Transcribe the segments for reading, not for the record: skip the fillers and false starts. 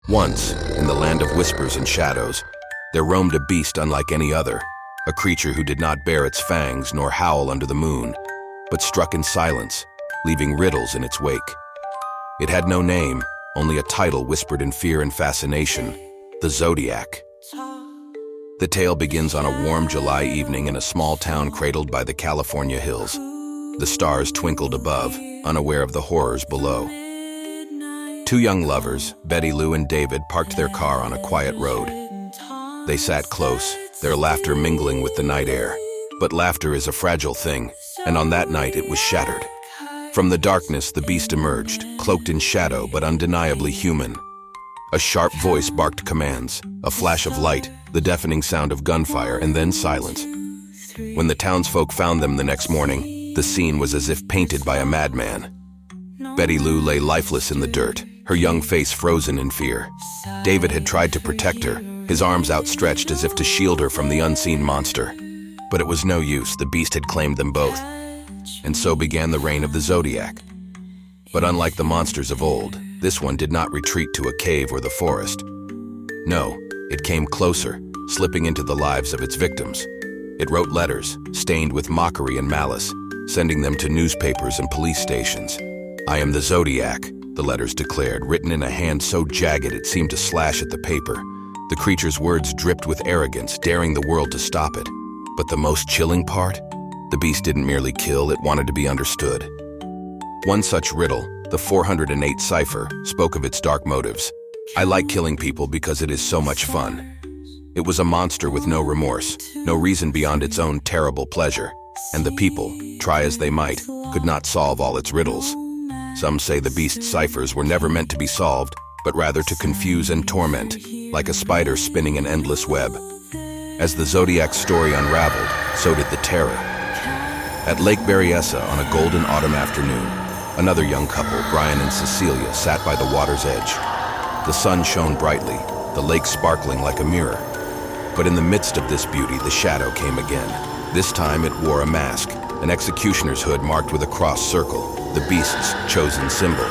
Once, in the land of whispers and shadows, there roamed a beast unlike any other, a creature who did not bare its fangs nor howl under the moon, but struck in silence, leaving riddles in its wake. It had no name, only a title whispered in fear and fascination: the Zodiac. The tale begins on a warm July evening in a small town cradled by the California hills. The stars twinkled above, unaware of the horrors below. Two young lovers, Betty Lou and David, parked their car on a quiet road. They sat close, their laughter mingling with the night air. But laughter is a fragile thing, and on that night it was shattered. From the darkness, the beast emerged, cloaked in shadow but undeniably human. A sharp voice barked commands, a flash of light, the deafening sound of gunfire, and then silence. When the townsfolk found them the next morning, the scene was as if painted by a madman. Betty Lou lay lifeless in the dirt, her young face frozen in fear. David had tried to protect her, his arms outstretched as if to shield her from the unseen monster. But it was no use, the beast had claimed them both. And so began the reign of the Zodiac. But unlike the monsters of old, this one did not retreat to a cave or the forest. No, it came closer, slipping into the lives of its victims. It wrote letters, stained with mockery and malice, sending them to newspapers and police stations. "I am the Zodiac," the letters declared, written in a hand so jagged it seemed to slash at the paper. The creature's words dripped with arrogance, daring the world to stop it. But the most chilling part? The beast didn't merely kill, it wanted to be understood. One such riddle, the 408 cipher, spoke of its dark motives. "I like killing people because it is so much fun." It was a monster with no remorse, no reason beyond its own terrible pleasure. And the people, try as they might, could not solve all its riddles. Some say the beast's ciphers were never meant to be solved, but rather to confuse and torment, like a spider spinning an endless web. As the Zodiac's story unraveled, so did the terror. At Lake Berryessa on a golden autumn afternoon, another young couple, Brian and Cecilia, sat by the water's edge. The sun shone brightly, the lake sparkling like a mirror. But in the midst of this beauty, the shadow came again. This time it wore a mask, an executioner's hood marked with a cross circle, the beast's chosen symbol.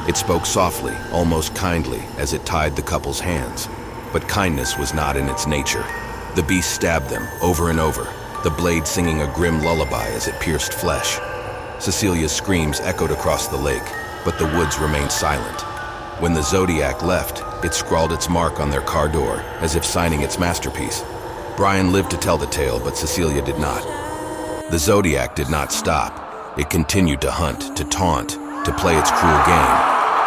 It spoke softly, almost kindly, as it tied the couple's hands. But kindness was not in its nature. The beast stabbed them over and over, the blade singing a grim lullaby as it pierced flesh. Cecilia's screams echoed across the lake, but the woods remained silent. When the Zodiac left, it scrawled its mark on their car door, as if signing its masterpiece. Brian lived to tell the tale, but Cecilia did not. The Zodiac did not stop. It continued to hunt, to taunt, to play its cruel game.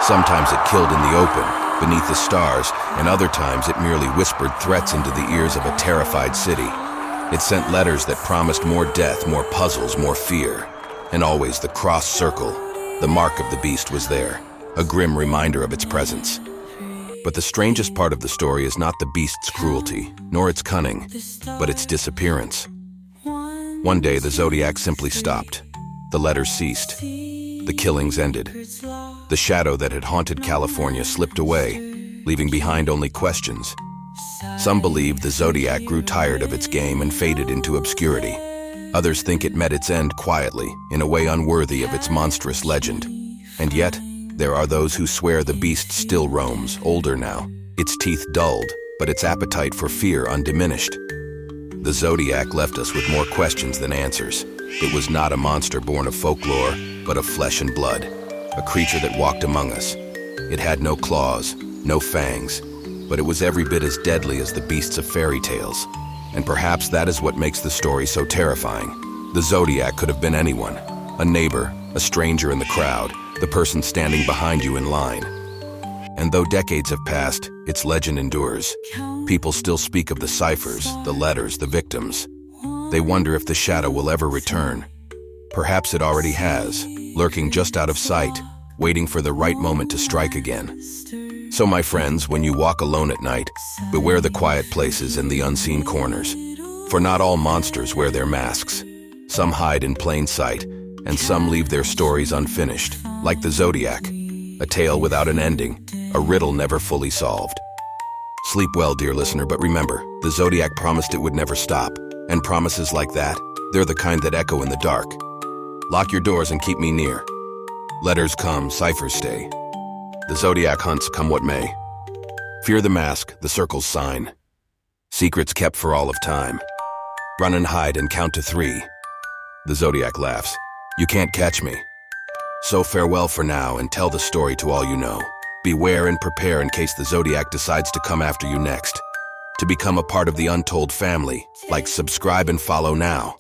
Sometimes it killed in the open, beneath the stars, and other times it merely whispered threats into the ears of a terrified city. It sent letters that promised more death, more puzzles, more fear. And always the cross circle, the mark of the beast, was there, a grim reminder of its presence. But the strangest part of the story is not the beast's cruelty, nor its cunning, but its disappearance. One day the Zodiac simply stopped. The letters ceased. The killings ended. The shadow that had haunted California slipped away, leaving behind only questions. Some believe the Zodiac grew tired of its game and faded into obscurity. Others think it met its end quietly, in a way unworthy of its monstrous legend. And yet, there are those who swear the beast still roams, older now, its teeth dulled, but its appetite for fear undiminished. The Zodiac left us with more questions than answers. It was not a monster born of folklore, but of flesh and blood, a creature that walked among us. It had no claws, no fangs, but it was every bit as deadly as the beasts of fairy tales. And perhaps that is what makes the story so terrifying. The Zodiac could have been anyone, a neighbor, a stranger in the crowd, the person standing behind you in line. And though decades have passed, its legend endures. People still speak of the ciphers, the letters, the victims. They wonder if the shadow will ever return. Perhaps it already has, lurking just out of sight, waiting for the right moment to strike again. So my friends, when you walk alone at night, beware the quiet places and the unseen corners. For not all monsters wear their masks. Some hide in plain sight, and some leave their stories unfinished, like the Zodiac, a tale without an ending, a riddle never fully solved. Sleep well, dear listener, but remember, the Zodiac promised it would never stop, and promises like that, they're the kind that echo in the dark. Lock your doors and keep me near. Letters come, ciphers stay. The Zodiac hunts come what may. Fear the mask, the circle's sign. Secrets kept for all of time. Run and hide and count to 3. The Zodiac laughs. You can't catch me. So farewell for now and tell the story to all you know. Beware and prepare in case the Zodiac decides to come after you next. To become a part of the Untold family, like, subscribe and follow now.